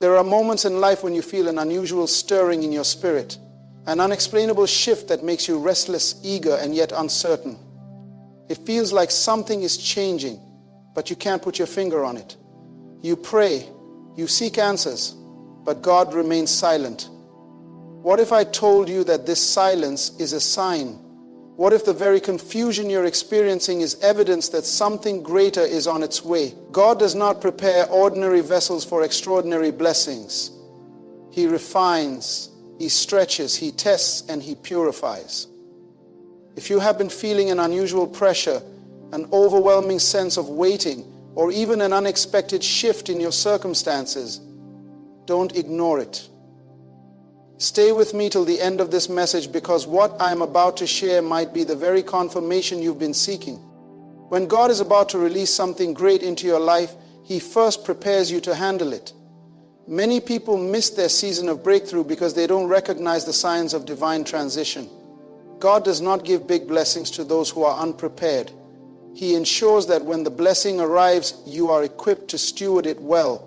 There are moments in life when you feel an unusual stirring in your spirit, an unexplainable shift that makes you restless, eager, and yet uncertain. It feels like something is changing, but you can't put your finger on it. You pray, you seek answers, but God remains silent. What if I told you that this silence is a sign? What if the very confusion you're experiencing is evidence that something greater is on its way? God does not prepare ordinary vessels for extraordinary blessings. He refines, He stretches, He tests, and He purifies. If you have been feeling an unusual pressure, an overwhelming sense of waiting, or even an unexpected shift in your circumstances, don't ignore it. Stay with me till the end of this message, because what I am about to share might be the very confirmation you've been seeking. When God is about to release something great into your life, He first prepares you to handle it. Many people miss their season of breakthrough because they don't recognize the signs of divine transition. God does not give big blessings to those who are unprepared. He ensures that when the blessing arrives, you are equipped to steward it well.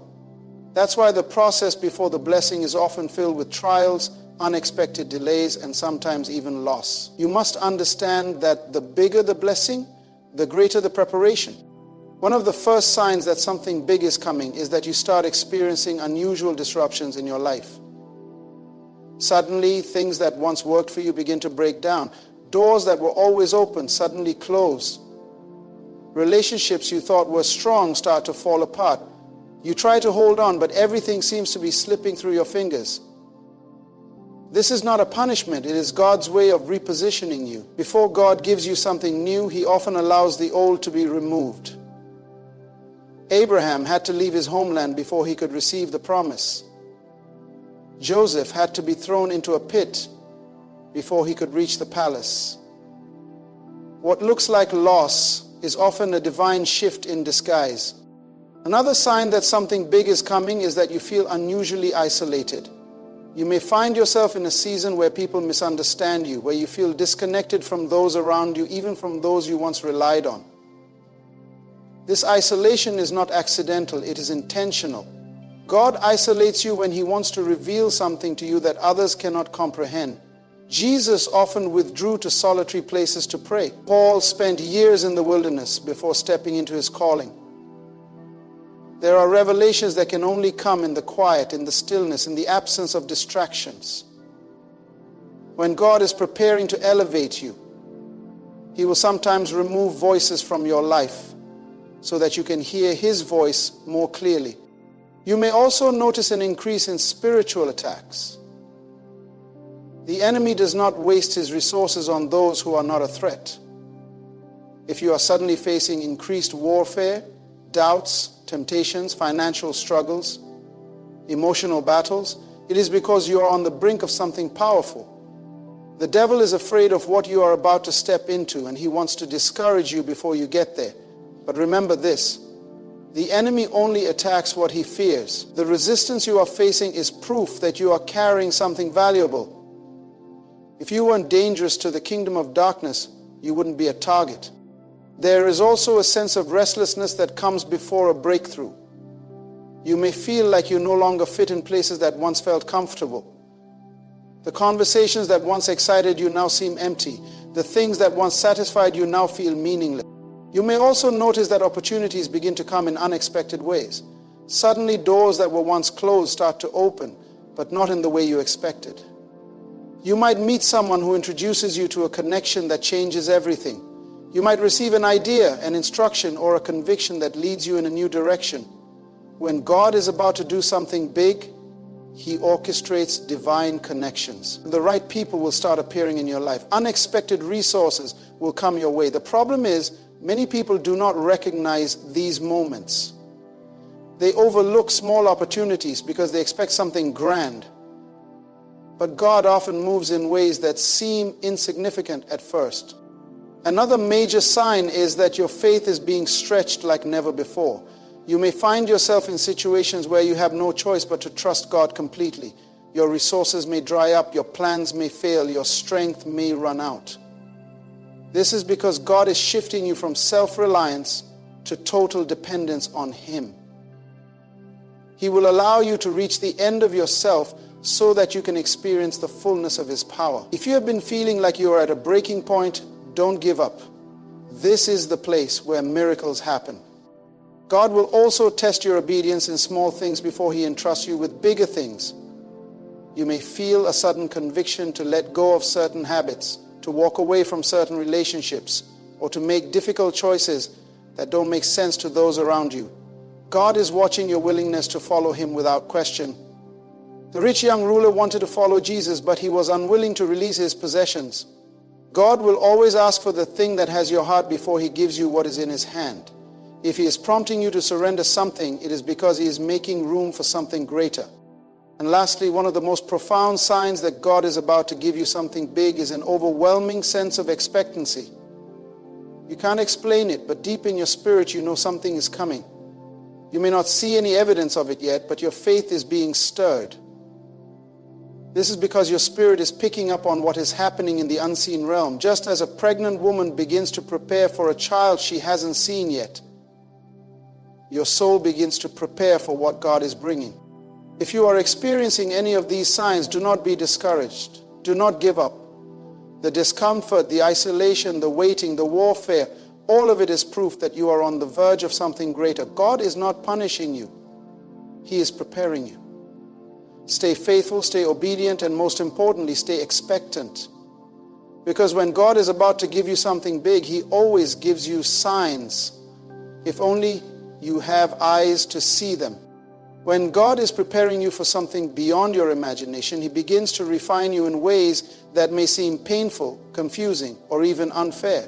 That's why the process before the blessing is often filled with trials, unexpected delays, and sometimes even loss. You must understand that the bigger the blessing, the greater the preparation. One of the first signs that something big is coming is that you start experiencing unusual disruptions in your life. Suddenly, things that once worked for you begin to break down. Doors that were always open suddenly close. Relationships you thought were strong start to fall apart. You try to hold on, but everything seems to be slipping through your fingers. This is not a punishment. It is God's way of repositioning you. Before God gives you something new, He often allows the old to be removed. Abraham had to leave his homeland before he could receive the promise. Joseph had to be thrown into a pit before he could reach the palace. What looks like loss is often a divine shift in disguise. Another sign that something big is coming is that you feel unusually isolated. You may find yourself in a season where people misunderstand you, where you feel disconnected from those around you, even from those you once relied on. This isolation is not accidental, it is intentional. God isolates you when He wants to reveal something to you that others cannot comprehend. Jesus often withdrew to solitary places to pray. Paul spent years in the wilderness before stepping into his calling. There are revelations that can only come in the quiet, in the stillness, in the absence of distractions. When God is preparing to elevate you, He will sometimes remove voices from your life so that you can hear His voice more clearly. You may also notice an increase in spiritual attacks. The enemy does not waste his resources on those who are not a threat. If you are suddenly facing increased warfare, doubts, temptations, financial struggles, emotional battles, it is because you are on the brink of something powerful. The devil is afraid of what you are about to step into, and he wants to discourage you before you get there. But remember this, the enemy only attacks what he fears. The resistance you are facing is proof that you are carrying something valuable. If you weren't dangerous to the kingdom of darkness, you wouldn't be a target. There is also a sense of restlessness that comes before a breakthrough. You may feel like you no longer fit in places that once felt comfortable. The conversations that once excited you now seem empty. The things that once satisfied you now feel meaningless. You may also notice that opportunities begin to come in unexpected ways. Suddenly, doors that were once closed start to open, but not in the way you expected. You might meet someone who introduces you to a connection that changes everything. You might receive an idea, an instruction, or a conviction that leads you in a new direction. When God is about to do something big, He orchestrates divine connections. The right people will start appearing in your life. Unexpected resources will come your way. The problem is, many people do not recognize these moments. They overlook small opportunities because they expect something grand. But God often moves in ways that seem insignificant at first. Another major sign is that your faith is being stretched like never before. You may find yourself in situations where you have no choice but to trust God completely. Your resources may dry up, your plans may fail, your strength may run out. This is because God is shifting you from self-reliance to total dependence on Him. He will allow you to reach the end of yourself so that you can experience the fullness of His power. If you have been feeling like you are at a breaking point, don't give up. This is the place where miracles happen. God will also test your obedience in small things before He entrusts you with bigger things. You may feel a sudden conviction to let go of certain habits, to walk away from certain relationships, or to make difficult choices that don't make sense to those around you. God is watching your willingness to follow Him without question. The rich young ruler wanted to follow Jesus, but he was unwilling to release his possessions. God will always ask for the thing that has your heart before He gives you what is in His hand. If He is prompting you to surrender something, it is because He is making room for something greater. And lastly, one of the most profound signs that God is about to give you something big is an overwhelming sense of expectancy. You can't explain it, but deep in your spirit you know something is coming. You may not see any evidence of it yet, but your faith is being stirred. This is because your spirit is picking up on what is happening in the unseen realm. Just as a pregnant woman begins to prepare for a child she hasn't seen yet, your soul begins to prepare for what God is bringing. If you are experiencing any of these signs, do not be discouraged. Do not give up. The discomfort, the isolation, the waiting, the warfare, all of it is proof that you are on the verge of something greater. God is not punishing you. He is preparing you. Stay faithful, stay obedient, and most importantly, stay expectant. Because when God is about to give you something big, He always gives you signs, if only you have eyes to see them. When God is preparing you for something beyond your imagination, He begins to refine you in ways that may seem painful, confusing, or even unfair.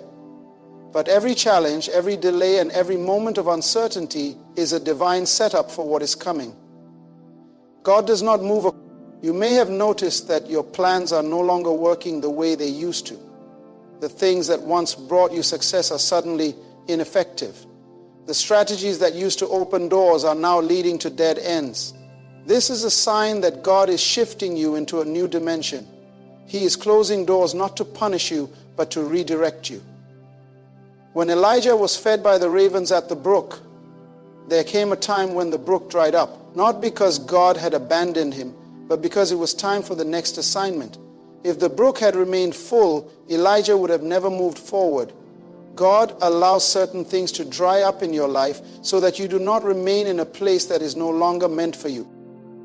But every challenge, every delay, and every moment of uncertainty is a divine setup for what is coming. God does not move. You may have noticed that your plans are no longer working the way they used to. The things that once brought you success are suddenly ineffective. The strategies that used to open doors are now leading to dead ends. This is a sign that God is shifting you into a new dimension. He is closing doors not to punish you, but to redirect you. When Elijah was fed by the ravens at the brook, there came a time when the brook dried up. Not because God had abandoned him, but because it was time for the next assignment. If the brook had remained full, Elijah would have never moved forward. God allows certain things to dry up in your life so that you do not remain in a place that is no longer meant for you.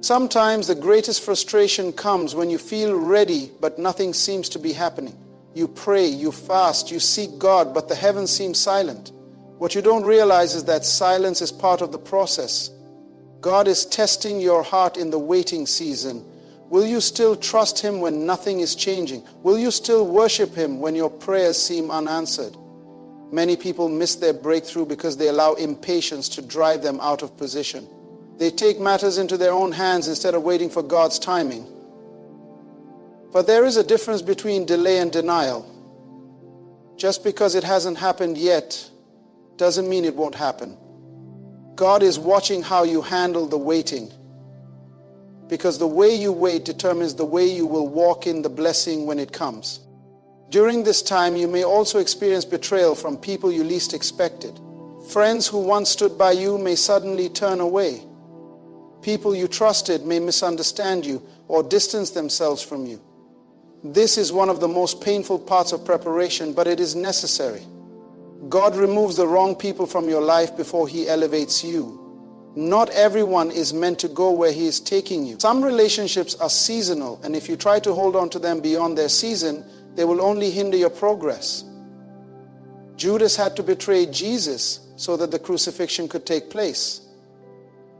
Sometimes the greatest frustration comes when you feel ready, but nothing seems to be happening. You pray, you fast, you seek God, but the heavens seem silent. What you don't realize is that silence is part of the process. God is testing your heart in the waiting season. Will you still trust Him when nothing is changing? Will you still worship Him when your prayers seem unanswered? Many people miss their breakthrough because they allow impatience to drive them out of position. They take matters into their own hands instead of waiting for God's timing. But there is a difference between delay and denial. Just because it hasn't happened yet doesn't mean it won't happen. God is watching how you handle the waiting, because the way you wait determines the way you will walk in the blessing when it comes. During this time, you may also experience betrayal from people you least expected. Friends who once stood by you may suddenly turn away. People you trusted may misunderstand you or distance themselves from you. This is one of the most painful parts of preparation, but it is necessary. God removes the wrong people from your life before He elevates you. Not everyone is meant to go where He is taking you. Some relationships are seasonal, and if you try to hold on to them beyond their season, they will only hinder your progress. Judas had to betray Jesus so that the crucifixion could take place.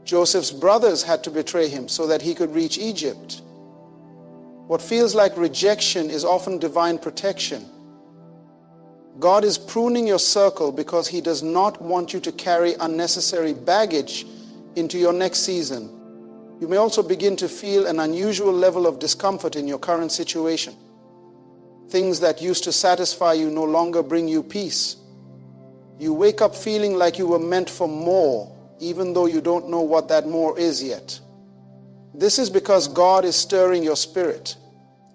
Joseph's brothers had to betray him so that he could reach Egypt. What feels like rejection is often divine protection. God is pruning your circle because He does not want you to carry unnecessary baggage into your next season. You may also begin to feel an unusual level of discomfort in your current situation. Things that used to satisfy you no longer bring you peace. You wake up feeling like you were meant for more, even though you don't know what that more is yet. This is because God is stirring your spirit.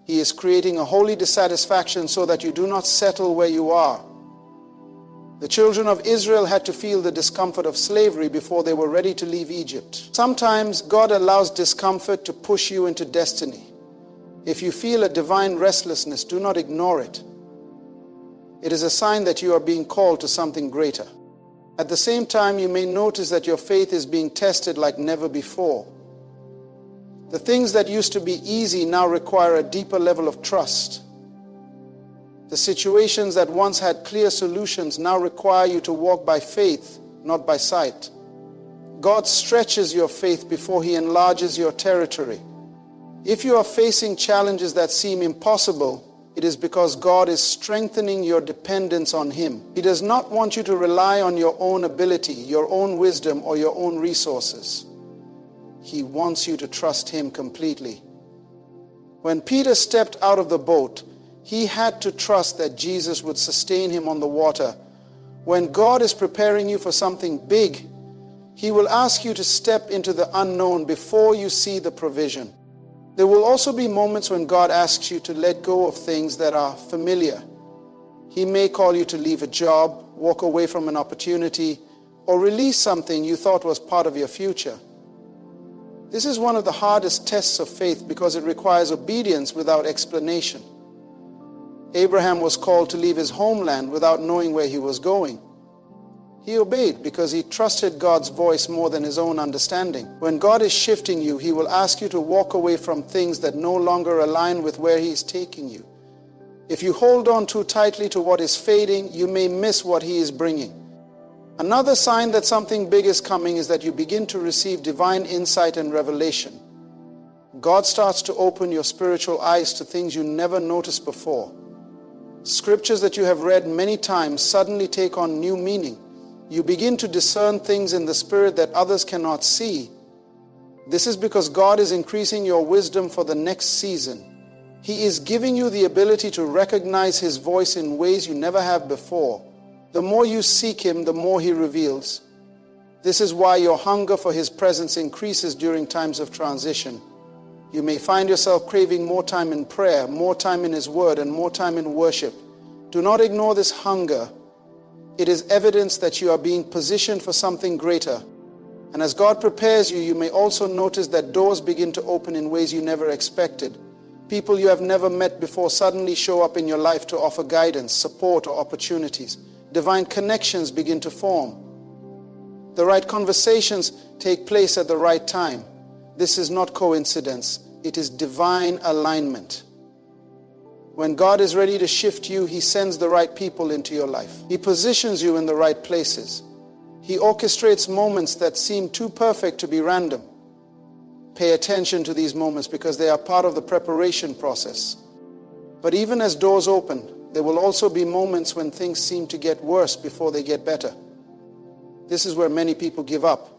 He is creating a holy dissatisfaction so that you do not settle where you are. The children of Israel had to feel the discomfort of slavery before they were ready to leave Egypt. Sometimes God allows discomfort to push you into destiny. If you feel a divine restlessness, do not ignore it. It is a sign that you are being called to something greater. At the same time, you may notice that your faith is being tested like never before. The things that used to be easy now require a deeper level of trust. The situations that once had clear solutions now require you to walk by faith, not by sight. God stretches your faith before He enlarges your territory. If you are facing challenges that seem impossible, it is because God is strengthening your dependence on Him. He does not want you to rely on your own ability, your own wisdom, or your own resources. He wants you to trust Him completely. When Peter stepped out of the boat, he had to trust that Jesus would sustain him on the water. When God is preparing you for something big, He will ask you to step into the unknown before you see the provision. There will also be moments when God asks you to let go of things that are familiar. He may call you to leave a job, walk away from an opportunity, or release something you thought was part of your future. This is one of the hardest tests of faith because it requires obedience without explanation. Abraham was called to leave his homeland without knowing where he was going. He obeyed because he trusted God's voice more than his own understanding. When God is shifting you, He will ask you to walk away from things that no longer align with where He is taking you. If you hold on too tightly to what is fading, you may miss what He is bringing. Another sign that something big is coming is that you begin to receive divine insight and revelation. God starts to open your spiritual eyes to things you never noticed before. Scriptures that you have read many times suddenly take on new meaning. You begin to discern things in the Spirit that others cannot see. This is because God is increasing your wisdom for the next season. He is giving you the ability to recognize His voice in ways you never have before. The more you seek Him, the more He reveals. This is why your hunger for His presence increases during times of transition. You may find yourself craving more time in prayer, more time in His Word, and more time in worship. Do not ignore this hunger. It is evidence that you are being positioned for something greater. And as God prepares you, you may also notice that doors begin to open in ways you never expected. People you have never met before suddenly show up in your life to offer guidance, support, or opportunities. Divine connections begin to form. The right conversations take place at the right time. This is not coincidence. It is divine alignment. When God is ready to shift you, He sends the right people into your life. He positions you in the right places. He orchestrates moments that seem too perfect to be random. Pay attention to these moments because they are part of the preparation process. But even as doors open, there will also be moments when things seem to get worse before they get better. This is where many people give up.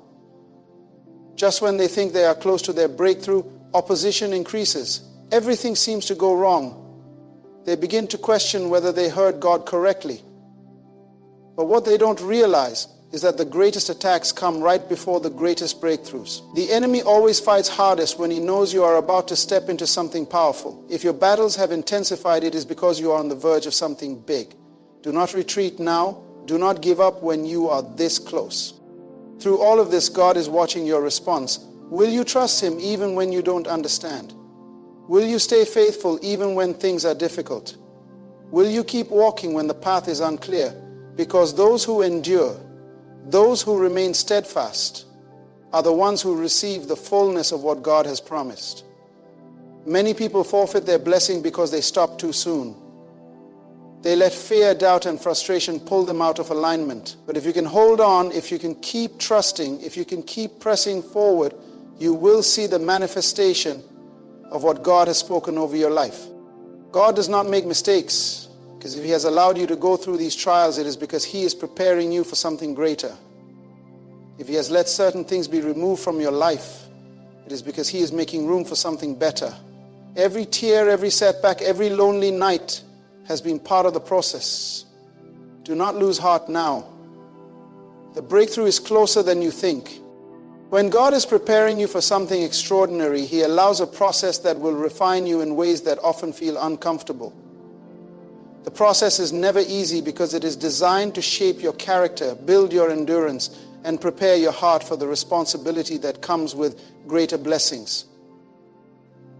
Just when they think they are close to their breakthrough, opposition increases. Everything seems to go wrong. They begin to question whether they heard God correctly. But what they don't realize is that the greatest attacks come right before the greatest breakthroughs. The enemy always fights hardest when he knows you are about to step into something powerful. If your battles have intensified, it is because you are on the verge of something big. Do not retreat now. Do not give up when you are this close. Through all of this, God is watching your response. Will you trust Him even when you don't understand? Will you stay faithful even when things are difficult? Will you keep walking when the path is unclear? Because those who endure, those who remain steadfast, are the ones who receive the fullness of what God has promised. Many people forfeit their blessing because they stop too soon. They let fear, doubt, and frustration pull them out of alignment. But if you can hold on, if you can keep trusting, if you can keep pressing forward, you will see the manifestation of what God has spoken over your life. God does not make mistakes, because if He has allowed you to go through these trials, it is because He is preparing you for something greater. If He has let certain things be removed from your life, it is because He is making room for something better. Every tear, every setback, every lonely night has been part of the process. Do not lose heart now. The breakthrough is closer than you think. When God is preparing you for something extraordinary, He allows a process that will refine you in ways that often feel uncomfortable. The process is never easy because it is designed to shape your character, build your endurance, and prepare your heart for the responsibility that comes with greater blessings.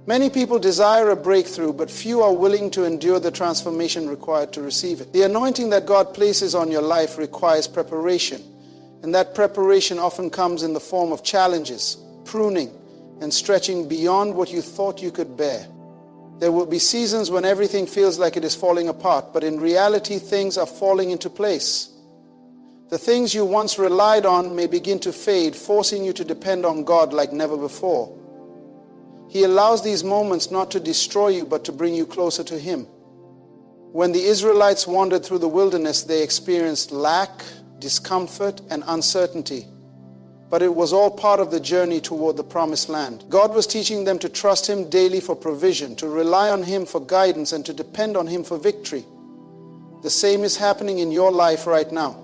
Many people desire a breakthrough, but few are willing to endure the transformation required to receive it. The anointing that God places on your life requires preparation, and that preparation often comes in the form of challenges, pruning, and stretching beyond what you thought you could bear. There will be seasons when everything feels like it is falling apart, but in reality, things are falling into place. The things you once relied on may begin to fade, forcing you to depend on God like never before. He allows these moments not to destroy you, but to bring you closer to Him. When the Israelites wandered through the wilderness, they experienced lack, discomfort, and uncertainty. But it was all part of the journey toward the promised land. God was teaching them to trust Him daily for provision, to rely on Him for guidance, and to depend on Him for victory. The same is happening in your life right now.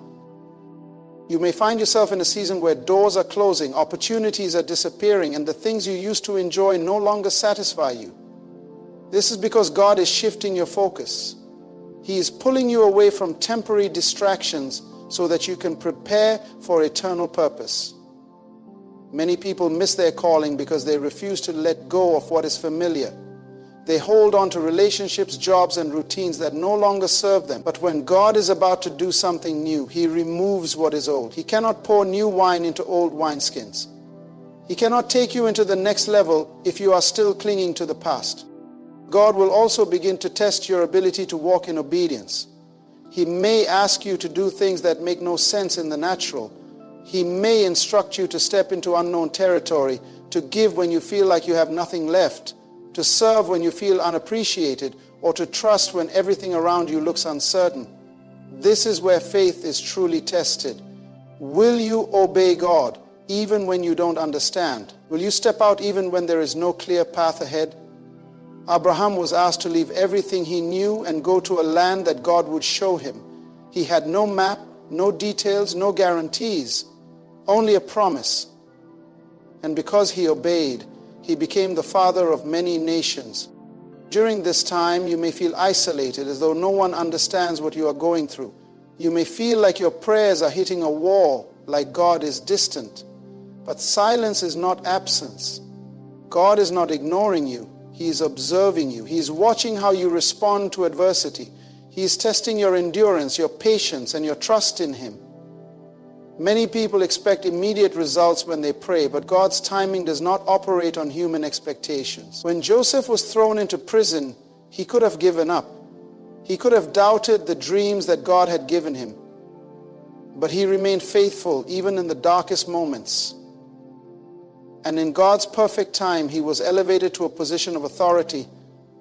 You may find yourself in a season where doors are closing, opportunities are disappearing, and the things you used to enjoy no longer satisfy you. This is because God is shifting your focus. He is pulling you away from temporary distractions so that you can prepare for eternal purpose. Many people miss their calling because they refuse to let go of what is familiar. They hold on to relationships, jobs, and routines that no longer serve them. But when God is about to do something new, He removes what is old. He cannot pour new wine into old wineskins. He cannot take you into the next level if you are still clinging to the past. God will also begin to test your ability to walk in obedience. He may ask you to do things that make no sense in the natural. He may instruct you to step into unknown territory, to give when you feel like you have nothing left, to serve when you feel unappreciated, or to trust when everything around you looks uncertain. This is where faith is truly tested. Will you obey God even when you don't understand? Will you step out even when there is no clear path ahead? Abraham was asked to leave everything he knew and go to a land that God would show him. He had no map, no details, no guarantees, only a promise. And because he obeyed, he became the father of many nations. During this time, you may feel isolated, as though no one understands what you are going through. You may feel like your prayers are hitting a wall, like God is distant. But silence is not absence. God is not ignoring you. He is observing you. He is watching how you respond to adversity. He is testing your endurance, your patience, and your trust in Him. Many people expect immediate results when they pray, but God's timing does not operate on human expectations. When Joseph was thrown into prison, he could have given up. He could have doubted the dreams that God had given him. But he remained faithful even in the darkest moments. And in God's perfect time, he was elevated to a position of authority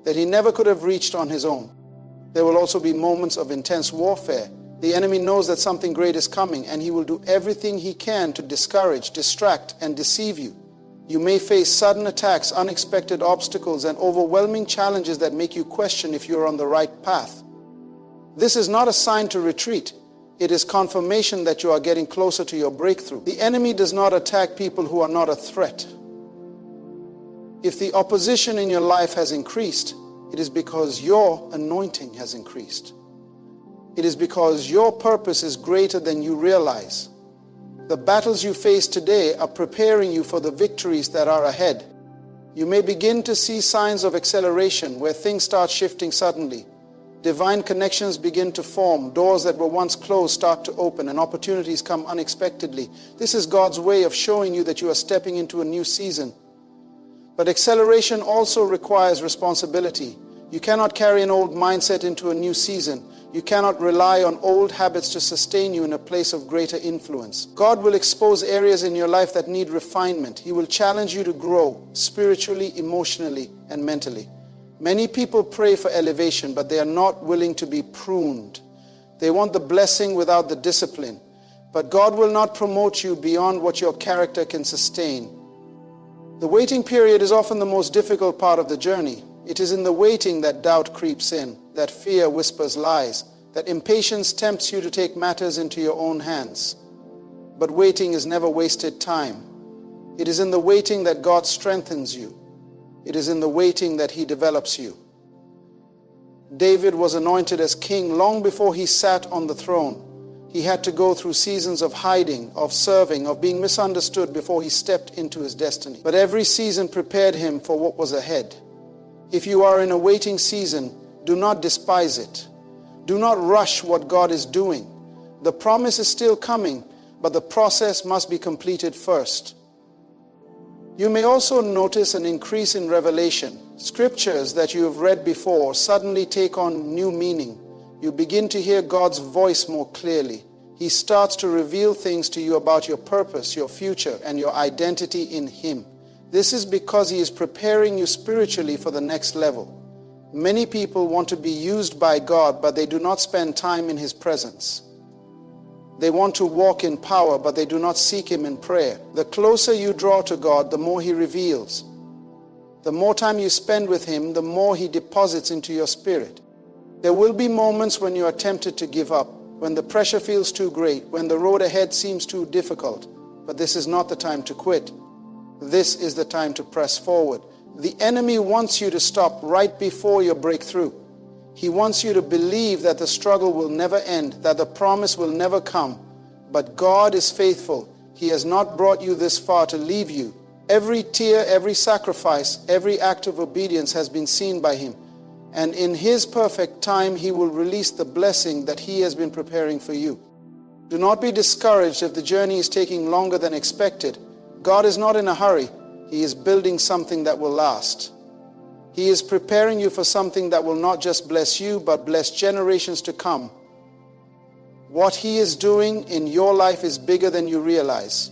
that he never could have reached on his own. There will also be moments of intense warfare. The enemy knows that something great is coming, and he will do everything he can to discourage, distract, and deceive you. You may face sudden attacks, unexpected obstacles, and overwhelming challenges that make you question if you're on the right path. This is not a sign to retreat. It is confirmation that you are getting closer to your breakthrough. The enemy does not attack people who are not a threat. If the opposition in your life has increased, it is because your anointing has increased. It is because your purpose is greater than you realize. The battles you face today are preparing you for the victories that are ahead. You may begin to see signs of acceleration where things start shifting suddenly. Divine connections begin to form. Doors that were once closed start to open, and opportunities come unexpectedly. This is God's way of showing you that you are stepping into a new season. But acceleration also requires responsibility. You cannot carry an old mindset into a new season. You cannot rely on old habits to sustain you in a place of greater influence. God will expose areas in your life that need refinement. He will challenge you to grow spiritually, emotionally, and mentally. Many people pray for elevation, but they are not willing to be pruned. They want the blessing without the discipline. But God will not promote you beyond what your character can sustain. The waiting period is often the most difficult part of the journey. It is in the waiting that doubt creeps in, that fear whispers lies, that impatience tempts you to take matters into your own hands. But waiting is never wasted time. It is in the waiting that God strengthens you. It is in the waiting that He develops you. David was anointed as king long before he sat on the throne. He had to go through seasons of hiding, of serving, of being misunderstood before he stepped into his destiny. But every season prepared him for what was ahead. If you are in a waiting season, do not despise it. Do not rush what God is doing. The promise is still coming, but the process must be completed first. You may also notice an increase in revelation. Scriptures that you have read before suddenly take on new meaning. You begin to hear God's voice more clearly. He starts to reveal things to you about your purpose, your future, and your identity in Him. This is because He is preparing you spiritually for the next level. Many people want to be used by God, but they do not spend time in His presence. They want to walk in power, but they do not seek Him in prayer. The closer you draw to God, the more He reveals. The more time you spend with Him, the more He deposits into your spirit. There will be moments when you are tempted to give up, when the pressure feels too great, when the road ahead seems too difficult. But this is not the time to quit. This is the time to press forward. The enemy wants you to stop right before your breakthrough. He wants you to believe that the struggle will never end, that the promise will never come. But God is faithful. He has not brought you this far to leave you. Every tear, every sacrifice, every act of obedience has been seen by Him. And in His perfect time, He will release the blessing that He has been preparing for you. Do not be discouraged if the journey is taking longer than expected. God is not in a hurry. He is building something that will last. He is preparing you for something that will not just bless you, but bless generations to come. What He is doing in your life is bigger than you realize.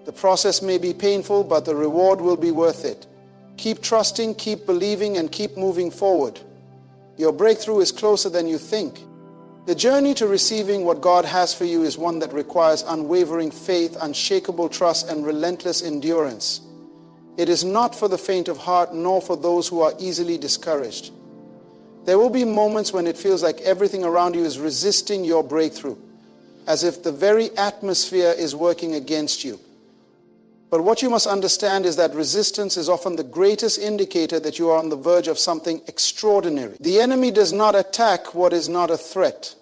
The process may be painful, but the reward will be worth it. Keep trusting, keep believing, and keep moving forward. Your breakthrough is closer than you think. The journey to receiving what God has for you is one that requires unwavering faith, unshakable trust, and relentless endurance. It is not for the faint of heart, nor for those who are easily discouraged. There will be moments when it feels like everything around you is resisting your breakthrough, as if the very atmosphere is working against you. But what you must understand is that resistance is often the greatest indicator that you are on the verge of something extraordinary. The enemy does not attack what is not a threat.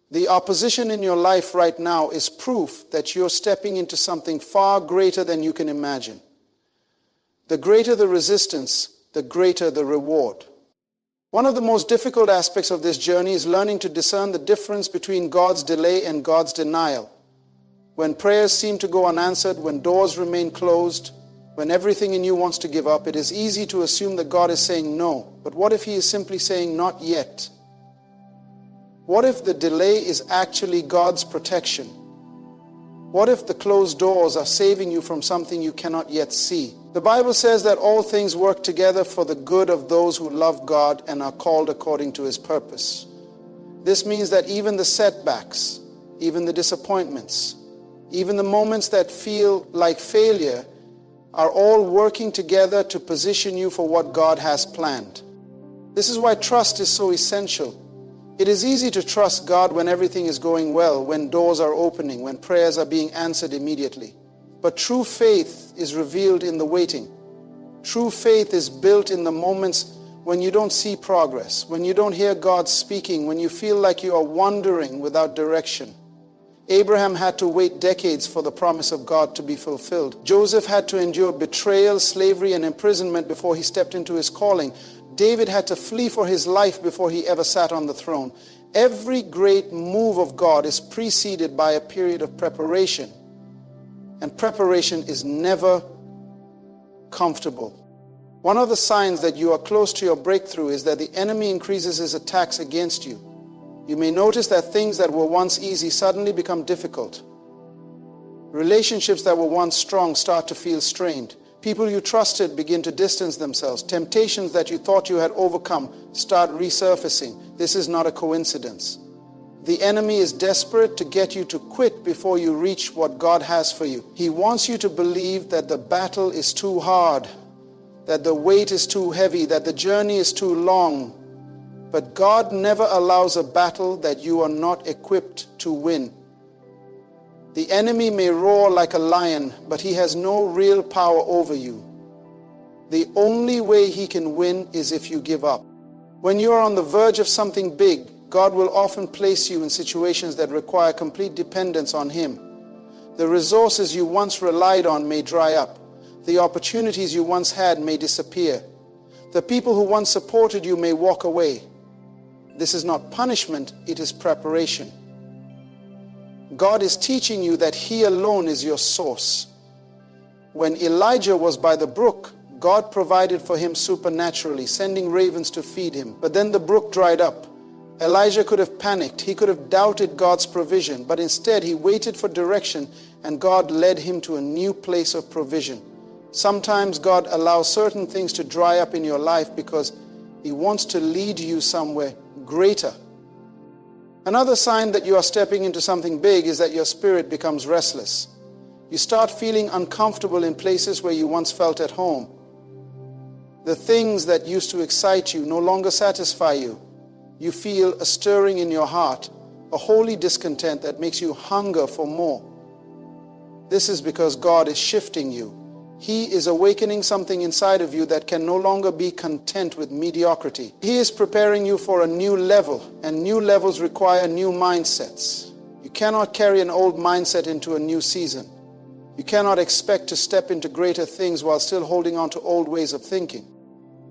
The opposition in your life right now is proof that you're stepping into something far greater than you can imagine. The greater the resistance, the greater the reward. One of the most difficult aspects of this journey is learning to discern the difference between God's delay and God's denial. When prayers seem to go unanswered, when doors remain closed, when everything in you wants to give up, it is easy to assume that God is saying no. But what if He is simply saying not yet? What if the delay is actually God's protection? What if the closed doors are saving you from something you cannot yet see? The Bible says that all things work together for the good of those who love God and are called according to His purpose. This means that even the setbacks, even the disappointments, even the moments that feel like failure are all working together to position you for what God has planned. This is why trust is so essential. It is easy to trust God when everything is going well, when doors are opening, when prayers are being answered immediately. But true faith is revealed in the waiting. True faith is built in the moments when you don't see progress, when you don't hear God speaking, when you feel like you are wandering without direction. Abraham had to wait decades for the promise of God to be fulfilled. Joseph had to endure betrayal, slavery, and imprisonment before he stepped into his calling. David had to flee for his life before he ever sat on the throne. Every great move of God is preceded by a period of preparation. And preparation is never comfortable. One of the signs that you are close to your breakthrough is that the enemy increases his attacks against you. You may notice that things that were once easy suddenly become difficult. Relationships that were once strong start to feel strained. People you trusted begin to distance themselves. Temptations that you thought you had overcome start resurfacing. This is not a coincidence. The enemy is desperate to get you to quit before you reach what God has for you. He wants you to believe that the battle is too hard, that the weight is too heavy, that the journey is too long. But God never allows a battle that you are not equipped to win. The enemy may roar like a lion, but he has no real power over you. The only way he can win is if you give up. When you are on the verge of something big, God will often place you in situations that require complete dependence on Him. The resources you once relied on may dry up. The opportunities you once had may disappear. The people who once supported you may walk away. This is not punishment, it is preparation. God is teaching you that He alone is your source. When Elijah was by the brook, God provided for him supernaturally, sending ravens to feed him. But then the brook dried up. Elijah could have panicked. He could have doubted God's provision. But instead, he waited for direction, and God led him to a new place of provision. Sometimes God allows certain things to dry up in your life because He wants to lead you somewhere greater. Another sign that you are stepping into something big is that your spirit becomes restless. You start feeling uncomfortable in places where you once felt at home. The things that used to excite you no longer satisfy you. You feel a stirring in your heart, a holy discontent that makes you hunger for more. This is because God is shifting you. He is awakening something inside of you that can no longer be content with mediocrity. He is preparing you for a new level, and new levels require new mindsets. You cannot carry an old mindset into a new season. You cannot expect to step into greater things while still holding on to old ways of thinking.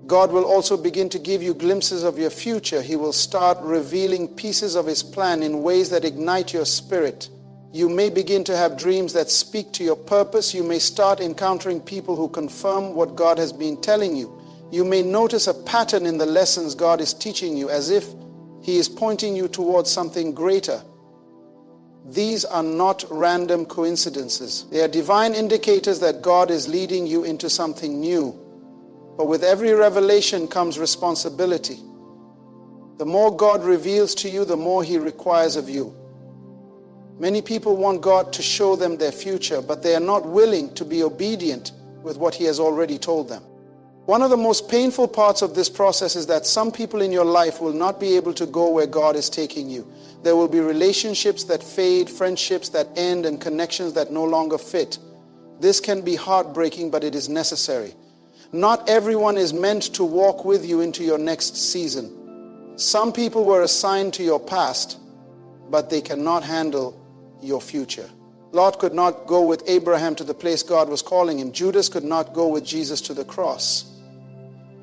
God will also begin to give you glimpses of your future. He will start revealing pieces of His plan in ways that ignite your spirit. You may begin to have dreams that speak to your purpose. You may start encountering people who confirm what God has been telling you. You may notice a pattern in the lessons God is teaching you, as if He is pointing you towards something greater. These are not random coincidences. They are divine indicators that God is leading you into something new. But with every revelation comes responsibility. The more God reveals to you, the more He requires of you. Many people want God to show them their future, but they are not willing to be obedient with what He has already told them. One of the most painful parts of this process is that some people in your life will not be able to go where God is taking you. There will be relationships that fade, friendships that end, and connections that no longer fit. This can be heartbreaking, but it is necessary. Not everyone is meant to walk with you into your next season. Some people were assigned to your past, but they cannot handle your future. Lot could not go with Abraham to the place God was calling him. Judas could not go with Jesus to the cross.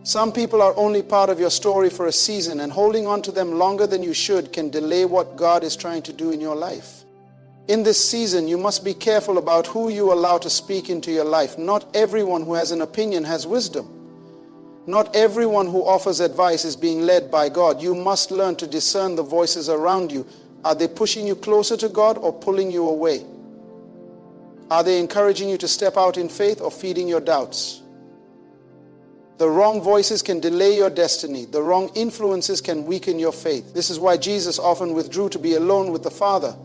Some people are only part of your story for a season, and holding on to them longer than you should can delay what God is trying to do in your life. In this season, you must be careful about who you allow to speak into your life. Not everyone who has an opinion has wisdom. Not everyone who offers advice is being led by God. You must learn to discern the voices around you. Are they pushing you closer to God or pulling you away? Are they encouraging you to step out in faith or feeding your doubts? The wrong voices can delay your destiny. The wrong influences can weaken your faith. This is why Jesus often withdrew to be alone with the Father.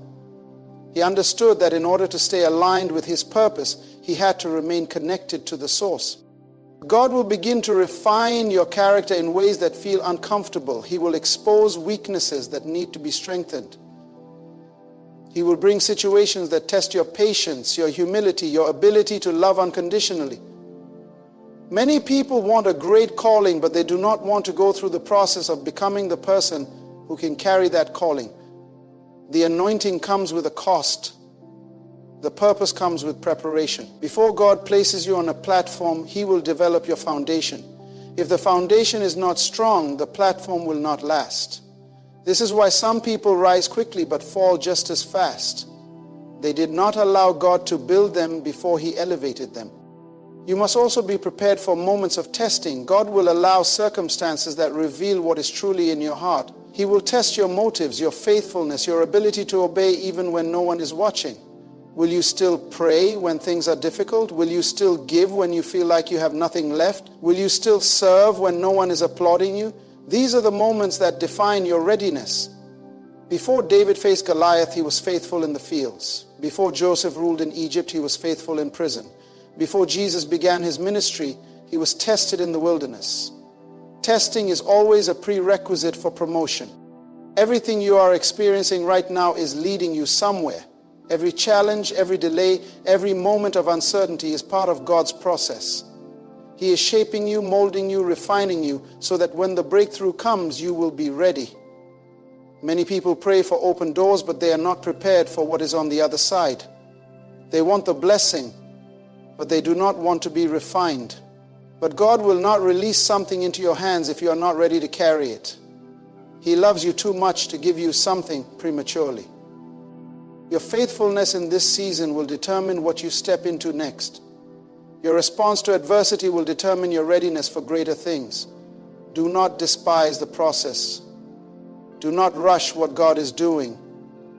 He understood that in order to stay aligned with His purpose, He had to remain connected to the source. God will begin to refine your character in ways that feel uncomfortable. He will expose weaknesses that need to be strengthened. He will bring situations that test your patience, your humility, your ability to love unconditionally. Many people want a great calling, but they do not want to go through the process of becoming the person who can carry that calling. The anointing comes with a cost. The purpose comes with preparation. Before God places you on a platform, He will develop your foundation. If the foundation is not strong, the platform will not last. This is why some people rise quickly but fall just as fast. They did not allow God to build them before He elevated them. You must also be prepared for moments of testing. God will allow circumstances that reveal what is truly in your heart. He will test your motives, your faithfulness, your ability to obey even when no one is watching. Will you still pray when things are difficult? Will you still give when you feel like you have nothing left? Will you still serve when no one is applauding you? These are the moments that define your readiness. Before David faced Goliath, he was faithful in the fields. Before Joseph ruled in Egypt, he was faithful in prison. Before Jesus began His ministry, He was tested in the wilderness. Testing is always a prerequisite for promotion. Everything you are experiencing right now is leading you somewhere. Every challenge, every delay, every moment of uncertainty is part of God's process. He is shaping you, molding you, refining you, so that when the breakthrough comes, you will be ready. Many people pray for open doors, but they are not prepared for what is on the other side. They want the blessing, but they do not want to be refined. But God will not release something into your hands if you are not ready to carry it. He loves you too much to give you something prematurely. Your faithfulness in this season will determine what you step into next. Your response to adversity will determine your readiness for greater things. Do not despise the process. Do not rush what God is doing.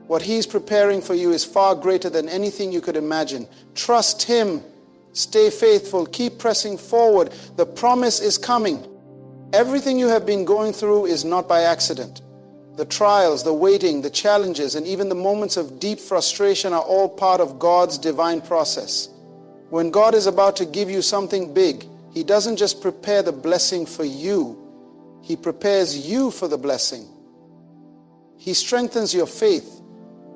What He's preparing for you is far greater than anything you could imagine. Trust Him. Stay faithful. Keep pressing forward. The promise is coming. Everything you have been going through is not by accident. The trials, the waiting, the challenges, and even the moments of deep frustration are all part of God's divine process. When God is about to give you something big, He doesn't just prepare the blessing for you. He prepares you for the blessing. He strengthens your faith,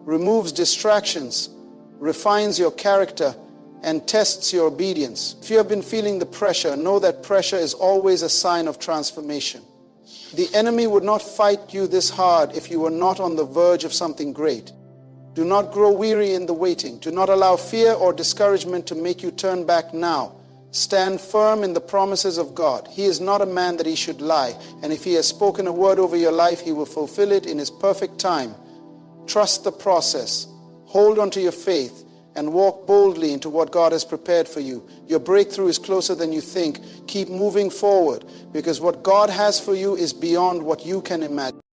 removes distractions, refines your character, and tests your obedience. If you have been feeling the pressure, know that pressure is always a sign of transformation. The enemy would not fight you this hard if you were not on the verge of something great. Do not grow weary in the waiting. Do not allow fear or discouragement to make you turn back now. Stand firm in the promises of God. He is not a man that He should lie, and if He has spoken a word over your life, He will fulfill it in His perfect time. Trust the process. Hold on to your faith and walk boldly into what God has prepared for you. Your breakthrough is closer than you think. Keep moving forward, because what God has for you is beyond what you can imagine.